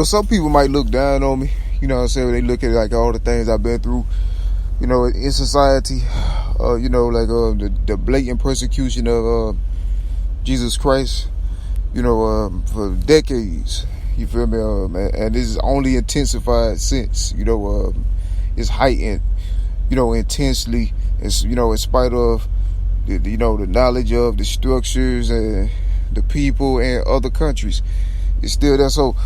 Some people might look down on me. What I'm saying? When they look at like all the things I've been through, in society. The blatant persecution of Jesus Christ. For decades. You feel me? And this is only intensified since. It's heightened. Intensely. It's in spite of the knowledge of the structures and the people and other countries. It's still there. So,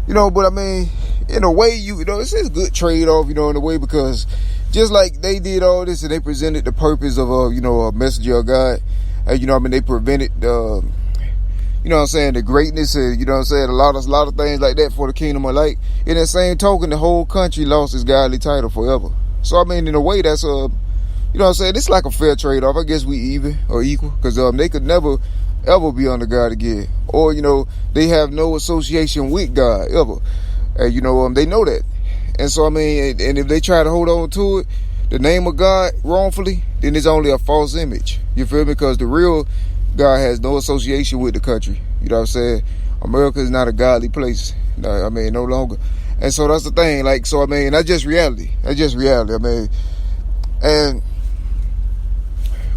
but I mean, in a way, it's a good trade-off, in a way, because just like they did all this and they presented the purpose of, a messenger of God, they prevented, the greatness and, a lot of things like that for the kingdom of light. In that same token, the whole country lost its godly title forever. So, I mean, in a way, that's, it's like a fair trade-off. I guess we even or equal, because they could never ever be under God again, or they have no association with God ever. They know that, and so I mean, and if they try to hold on to it, the name of God wrongfully, then it's only a false image. You feel me? Because the real God has no association with the country. You know what I'm saying? America is not a godly place. No longer. And so that's the thing. That's just reality. I mean, and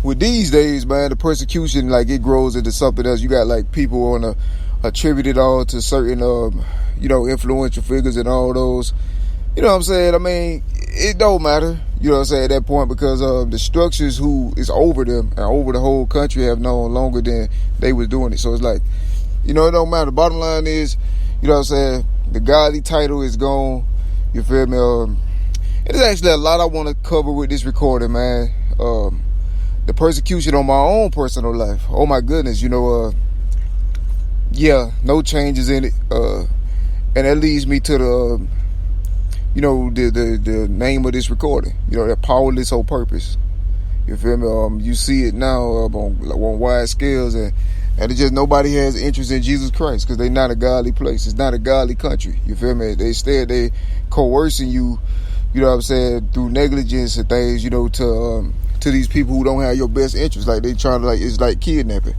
with these days, man, the persecution, it grows into something else. You got, people want to attribute it all to certain, influential figures and all those. You know what I'm saying? I mean, it don't matter, at that point, because the structures who is over them and over the whole country have known longer than they was doing it. So it's it don't matter. Bottom line is, the godly title is gone. You feel me? There's actually a lot I want to cover with this recording, man. The persecution on my own personal life. Oh my goodness, no changes in it. And that leads me to the, the name of this recording. That powerless whole purpose. You feel me? You see it now on wide scales, and it's just nobody has interest in Jesus Christ because they're not a godly place. It's not a godly country. You feel me? They coercing you. Through negligence and things. To these people who don't have your best interest, they trying to it's like kidnapping.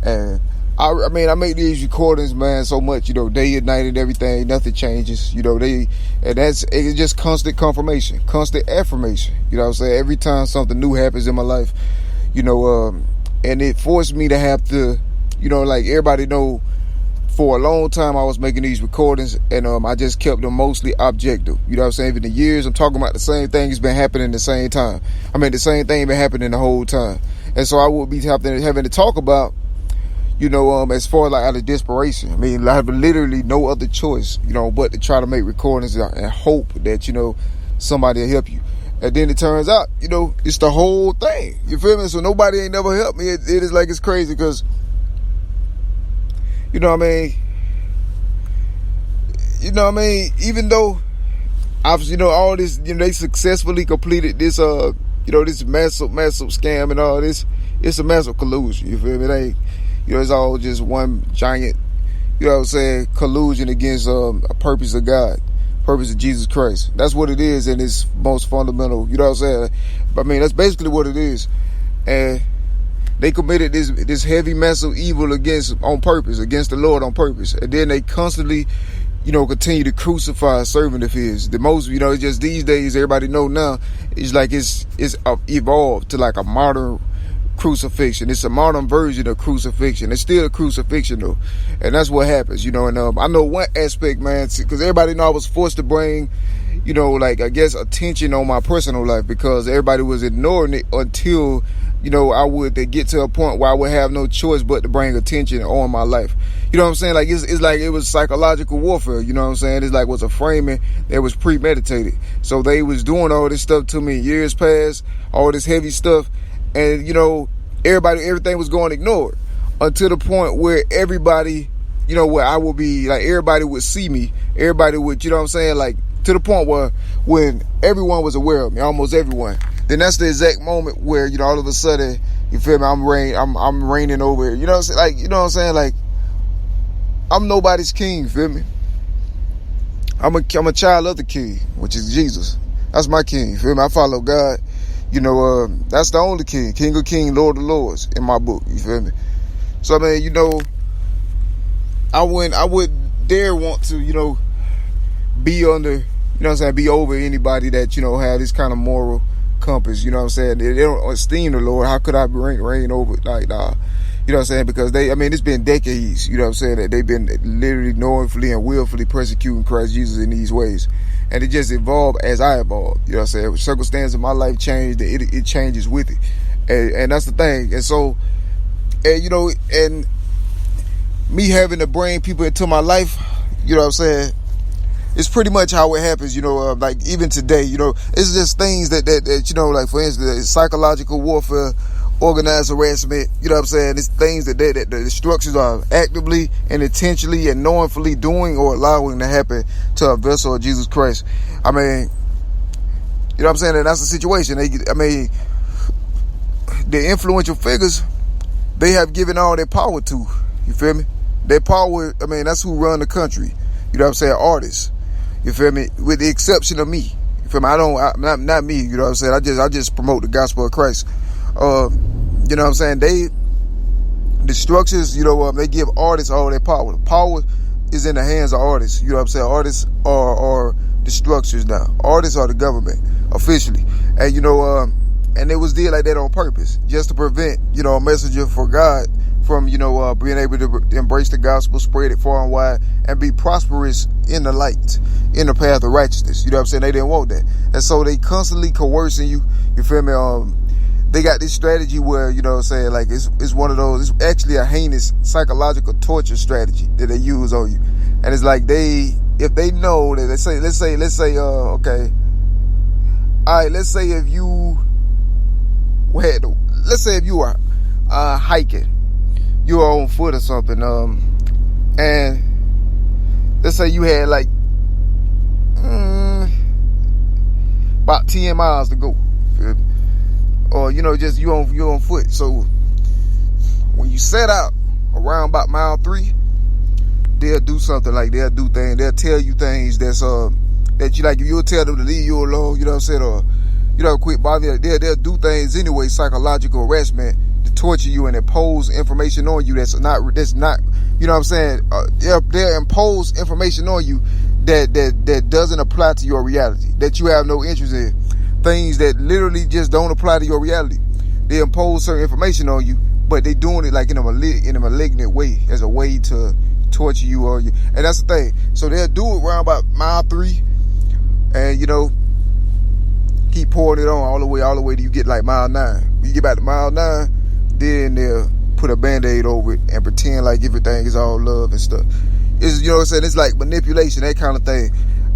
And I make these recordings, man, so much, day and night and everything, nothing changes, it's just constant confirmation, constant affirmation, every time something new happens in my life, and it forced me to have to, everybody know, for a long time I was making these recordings, and I just kept them mostly objective. Even the years I'm talking about, the same thing has been happening the same time. The same thing been happening the whole time. And so I would be having to talk about, as far as out of desperation. I have literally no other choice, but to try to make recordings and hope that, somebody will help you. And then it turns out, it's the whole thing. You feel me? So nobody ain't never helped me. It is it's crazy because, even though I've, all this, they successfully completed this, this massive scam and all this, it's a massive collusion. You feel me? It ain't, it's all just one giant, collusion against a purpose of God, purpose of Jesus Christ. That's what it is in its most fundamental, that's basically what it is. And they committed this heavy, massive evil on purpose, against the Lord on purpose. And then they constantly, continue to crucify a servant of his. The most, it's just these days, everybody know now, it's it's evolved to a modern crucifixion. It's a modern version of crucifixion. It's still a crucifixion though. And that's what happens, and I know one aspect, man, because everybody know I was forced to bring, I guess attention on my personal life because everybody was ignoring it until, I would get to a point where I would have no choice but to bring attention on my life. You know what I'm saying? It's like it was psychological warfare. You know what I'm saying? It's was a framing that was premeditated. So they was doing all this stuff to me years past, all this heavy stuff. And, everything was going ignored until the point where everybody, where I would be everybody would see me. Everybody would, to the point where when everyone was aware of me, almost everyone, then that's the exact moment where, all of a sudden, you feel me? I'm reigning over, I'm nobody's king, feel me? I'm a child of the king, which is Jesus. That's my king, feel me? I follow God. That's the only king, King of Kings, Lord of Lords in my book, you feel me? So, I would dare want to, be under, be over anybody that, have this kind of moral compass, you know what I'm saying? They don't esteem the Lord. How could I reign over? Like, nah. You know what I'm saying? Because it's been decades, you know what I'm saying, that they've been literally knowingly and willfully persecuting Christ Jesus in these ways. And it just evolved as I evolved, you know what I'm saying? Circumstances in my life changed, it changes with it. And that's the thing. And so, and me having to bring people into my life, you know what I'm saying, it's pretty much how it happens, like even today, it's just things that like for instance, psychological warfare, organized harassment, you know what I'm saying, it's things that the instructions are actively and intentionally and knowingly doing or allowing to happen to a vessel of Jesus Christ. I mean, you know what I'm saying, and that's the situation. The influential figures, they have given all their power to, you feel me? Their power, that's who run the country, you know what I'm saying, artists. You feel me? With the exception of me. You feel me? Not me, you know what I'm saying? I just promote the gospel of Christ. You know what I'm saying? The structures, they give artists all their power. The power is in the hands of artists. You know what I'm saying? Artists are the structures now. Artists are the government, officially. And, and it was did like that on purpose, just to prevent, a messenger for God from, being able to embrace the gospel, spread it far and wide, and be prosperous in the light, in the path of righteousness. You know what I'm saying? They didn't want that. And so they constantly coercing you. You feel me? They got this strategy where, you know what I'm saying, like it's one of those, it's actually a heinous psychological torture strategy that they use on you. And it's like if they know that let's say, okay. All right, let's say if you are hiking, you are on foot or something, and let's say you had like about 10 miles to go, or just you on foot. So when you set out around about mile 3, they'll do something like they'll tell you things that you like. If you'll tell them to leave you alone, you know what I'm saying, or quit bothering you. They'll do things anyway, psychological harassment, to torture you and impose information on you that's not, you know what I'm saying, they'll impose information on you that doesn't apply to your reality, that you have no interest in, things that literally just don't apply to your reality. They impose certain information on you, but they doing it like in a malignant way, as a way to torture you, and that's the thing. So they'll do it around about mile 3, and keep pouring it on all the way till you get like mile 9. When you get back to mile 9, then they'll put a band-aid over it and pretend like everything is all love and stuff. It's, you know what I'm saying, it's like manipulation, that kind of thing.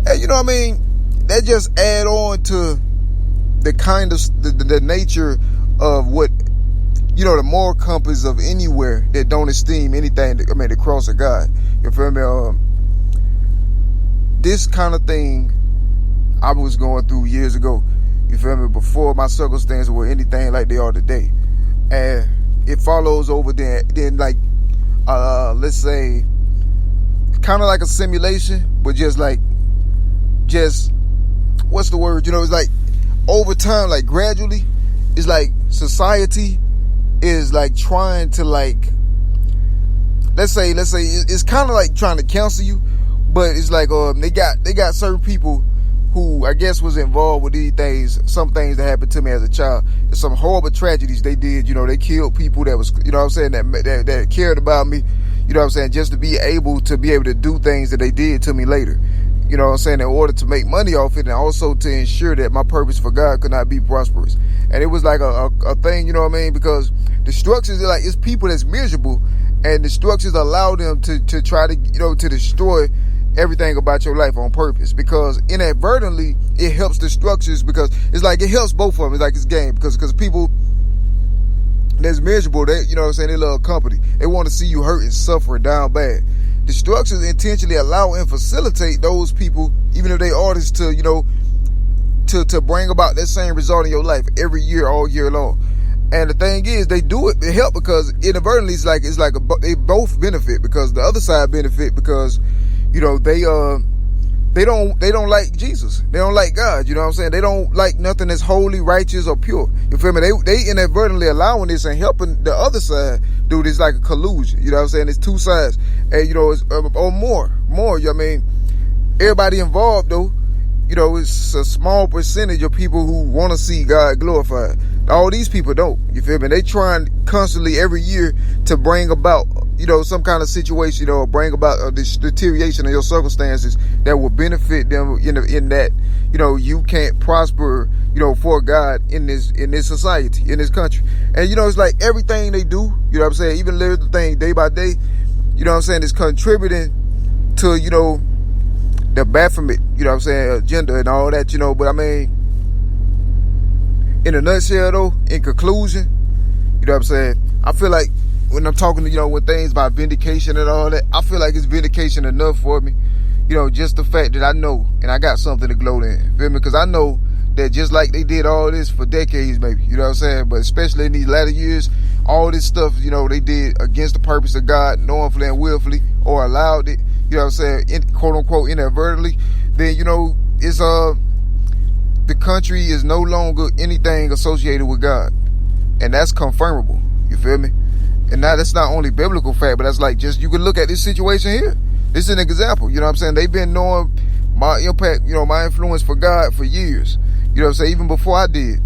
And you know what I mean? That just add on to the kind of the nature of what, the moral compass of anywhere that don't esteem anything, the cross of God. You feel me? This kind of thing I was going through years ago. You feel me? Before my circumstances were anything like they are today. And it follows over then like, let's say, kind of like a simulation, but what's the word? It's like over time, like gradually, it's like society is like trying to like, let's say it's kind of like trying to counsel you, but it's like they got certain people who I guess was involved with these things, some things that happened to me as a child. There's some horrible tragedies they did. They killed people that was, you know what I'm saying, that cared about me, you know what I'm saying, just to be able to do things that they did to me later. You know what I'm saying, in order to make money off it, and also to ensure that my purpose for God could not be prosperous. And it was like a thing, you know what I mean, because the structures are like, it's people that's miserable, and the structures allow them to try to, to destroy everything about your life on purpose, because inadvertently it helps the structures, because it's like it helps both of them. It's like this game, because people that's miserable, they, you know what I'm saying, they love company. They want to see you hurt and suffer down bad. The structures intentionally allow and facilitate those people, even if they artists, to bring about that same result in your life every year, all year long. And the thing is, they do it, they help, because inadvertently they both benefit, because the other side benefit because they don't like Jesus. They don't like God. You know what I'm saying? They don't like nothing that's holy, righteous, or pure. You feel me? They inadvertently allowing this and helping the other side do this, like a collusion. You know what I'm saying? It's two sides, and it's, or more more. You know what I mean? Everybody involved, though, you know, it's a small percentage of people who want to see God glorified. All these people don't. You feel me? They trying constantly every year to bring about, you know, some kind of situation, or bring about this deterioration of your circumstances that will benefit them in that, you know, you can't prosper, you know, for God in this society, in this country. And, you know, it's like everything they do, you know what I'm saying, even little thing day by day, you know what I'm saying, is contributing to, you know, the Baphomet, you know what I'm saying, agenda and all that, you know. But I mean, in a nutshell though, in conclusion, you know what I'm saying, I feel like when I'm talking to, you know, when things about vindication and all that, I feel like it's vindication enough for me. You know, just the fact that I know, and I got something to gloat in, feel me? Because I know that just like they did all this for decades maybe, you know what I'm saying, but especially in these latter years, all this stuff, you know, they did against the purpose of God, knowingly and willfully, or allowed it, you know what I'm saying, quote unquote inadvertently, then, you know, it's the country is no longer anything associated with God. And that's confirmable. You feel me? And now that's not only biblical fact, but that's like, just, you can look at this situation here. This is an example. You know what I'm saying? They've been knowing my impact, you know, my influence for God for years. You know what I'm saying? Even before I did.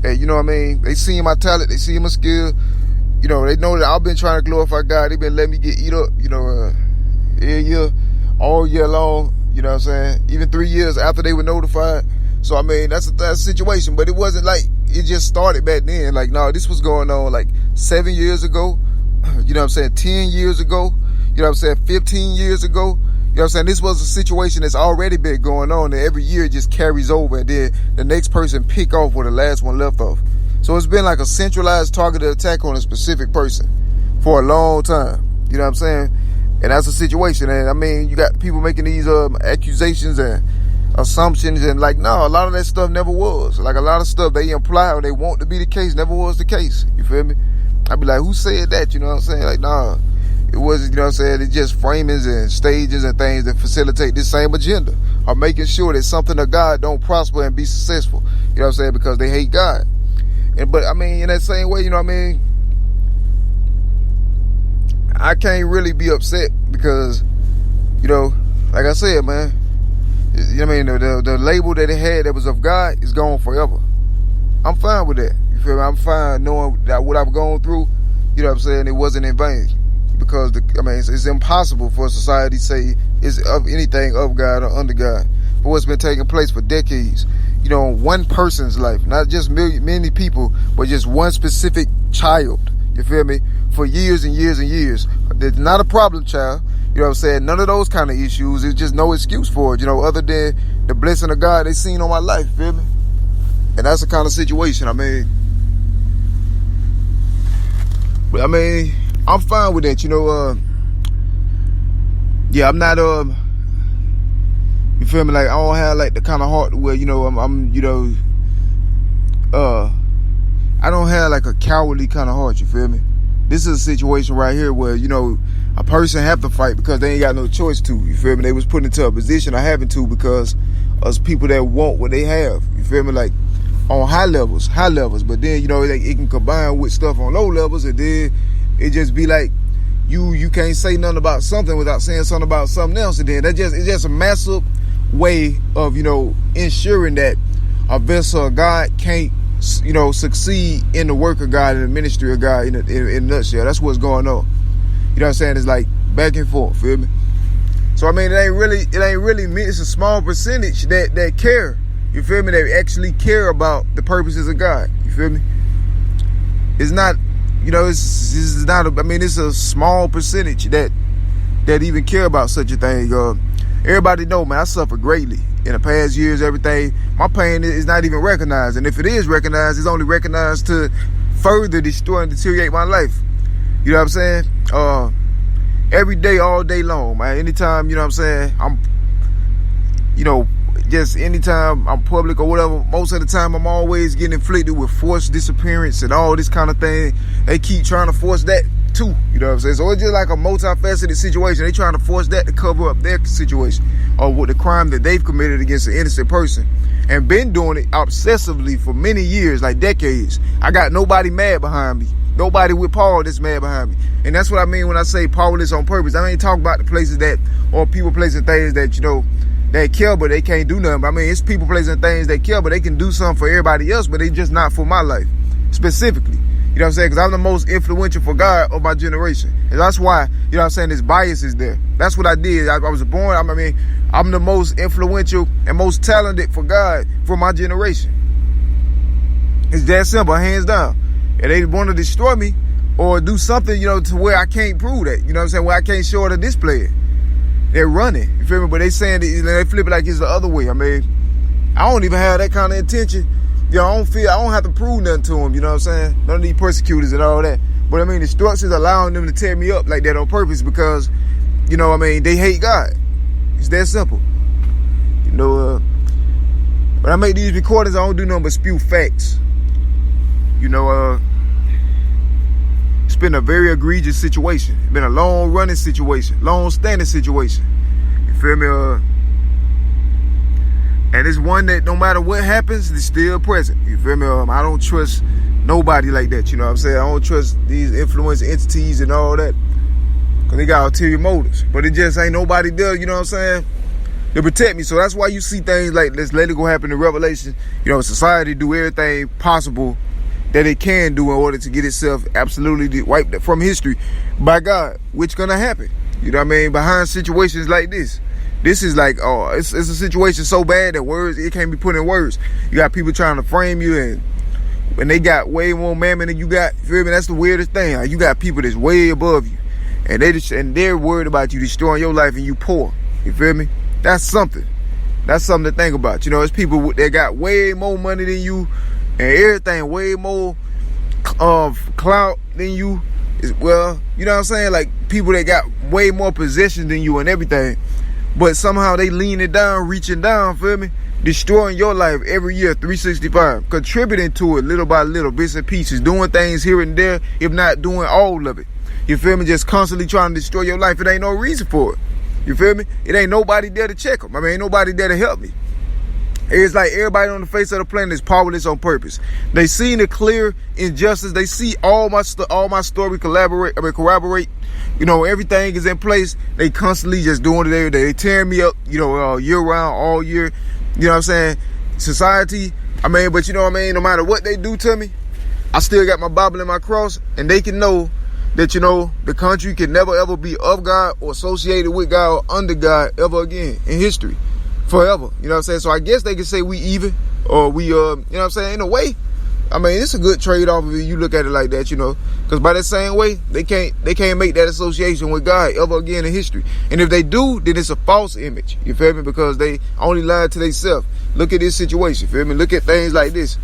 And you know what I mean? They see my talent, they see my skill. You know, they know that I've been trying to glorify God. They've been letting me get eat up, you know, all year long. You know what I'm saying? Even 3 years after they were notified. So, I mean, that's a situation. But it wasn't like it just started back then. Like, no, this was going on like 7 years ago. You know what I'm saying? 10 years ago. You know what I'm saying? 15 years ago. You know what I'm saying? This was a situation that's already been going on, and every year it just carries over, and then the next person pick off where the last one left off. So it's been like a centralized targeted attack on a specific person for a long time. You know what I'm saying? And that's a situation. And I mean, you got people making these accusations and assumptions, and like, no, a lot of that stuff never was. Like, a lot of stuff they imply or they want to be the case never was the case. You feel me? I'd be like, who said that? You know what I'm saying? Like, nah. It wasn't, you know what I'm saying, it's just framings and stages and things that facilitate this same agenda of making sure that something of God don't prosper and be successful. You know what I'm saying? Because they hate God. But I mean, in that same way, you know what I mean, I can't really be upset because, you know, like I said, man, you know what I mean, the label that it had that was of God is gone forever. I'm fine with that. You feel me? I'm fine knowing that what I've gone through, you know what I'm saying, it wasn't in vain. Because, it's impossible for a society to say it's of anything of God or under God. But what's been taking place for decades, you know, one person's life, not just many people, but just one specific child, you feel me, for years and years and years. It's not a problem child, you know what I'm saying, none of those kind of issues. There's just no excuse for it, you know, other than the blessing of God they seen on my life, you feel me? And that's the kind of situation, I'm fine with that, you know. Yeah, I'm not you feel me, like I don't have like the kind of heart where, you know, I'm you know, I don't have like a cowardly kind of heart, you feel me? This is a situation right here where, you know, a person have to fight because they ain't got no choice to, you feel me? They was put into a position of having to because of people that want what they have, you feel me? Like on high levels, but then, you know, it can combine with stuff on low levels, and then it just be like you can't say nothing about something without saying something about something else, and then it's just a massive way of, you know, ensuring that a vessel of God can't, you know, succeed in the work of God, in the ministry of God, in a nutshell. That's what's going on. You know what I'm saying? It's like back and forth, feel me? So I mean, it ain't really me. It's a small percentage that care. You feel me? They actually care about the purposes of God. You feel me? It's not, you know, it's not. It's a small percentage that even care about such a thing. Everybody know, man, I suffered greatly in the past years. Everything, my pain is not even recognized, and if it is recognized, it's only recognized to further destroy and deteriorate my life. You know what I'm saying? Every day, all day long, man. Anytime, you know what I'm saying, I'm, you know, just anytime I'm public or whatever, most of the time I'm always getting inflicted with forced disappearance and all this kind of thing. They keep trying to force that too, you know what I'm saying? So it's just like a multifaceted situation. They trying to force that to cover up their situation or with the crime that they've committed against an innocent person, and been doing it obsessively for many years, like decades. I got nobody mad behind me. Nobody with Paul that's mad behind me. And that's what I mean when I say powerless on purpose. I ain't talking about the places that, or people, placing things that, they care, but they can't do nothing. I mean, it's people, placing things they care, but they can do something for everybody else, but they just not for my life, specifically. You know what I'm saying? Because I'm the most influential for God of my generation. And that's why, you know what I'm saying, this bias is there. That's what I did. I was born, I'm the most influential and most talented for God for my generation. It's that simple, hands down. And they want to destroy me or do something, to where I can't prove that. You know what I'm saying? Where I can't show it or display it. They're running. You feel me? But they saying they flip it like it's the other way. I don't even have that kind of intention. I don't have to prove nothing to them. You know what I'm saying? None of these persecutors and all that. But the structure's allowing them to tear me up like that on purpose because, they hate God. It's that simple. When I make these recordings, I don't do nothing but spew facts. It's been a very egregious situation. It's been a long-running situation, long-standing situation. You feel me? And it's one that no matter what happens, it's still present. You feel me? I don't trust nobody like that. You know what I'm saying? I don't trust these influence entities and all that because they got ulterior motives. But it just ain't nobody there, you know what I'm saying, to protect me. So that's why you see things like let's let it go happen in Revelation. Society do everything possible that it can do in order to get itself absolutely wiped from history by God, which gonna happen. You know what I mean? Behind situations like this. This is like, it's a situation so bad that words, it can't be put in words. You got people trying to frame you and they got way more mammon than you got. You feel me? That's the weirdest thing. Like, you got people that's way above you and they're worried about you destroying your life and you poor. You feel me? That's something. That's something to think about. It's people that got way more money than you and everything, way more clout than you. Well, you know what I'm saying? Like people that got way more possession than you and everything. But somehow they leaning down, reaching down, feel me? Destroying your life every year, 365. Contributing to it little by little, bits and pieces. Doing things here and there, if not doing all of it. You feel me? Just constantly trying to destroy your life. It ain't no reason for it. You feel me? It ain't nobody there to check them. Ain't nobody there to help me. It's like everybody on the face of the planet is powerless on purpose. They see the clear injustice. They see all my story corroborate. Everything is in place. They constantly just doing it every day. They tearing me up, year round, all year. You know what I'm saying? Society. But no matter what they do to me, I still got my Bible and my cross, and they can know that, the country can never ever be of God or associated with God or under God ever again in history. Forever. You know what I'm saying? So I guess they can say we even, or we, you know what I'm saying? In a way, it's a good trade-off if you look at it like that, because by that same way, they can't make that association with God ever again in history. And if they do, then it's a false image. You feel me? Because they only lied to themselves. Look at this situation. You feel me? Look at things like this.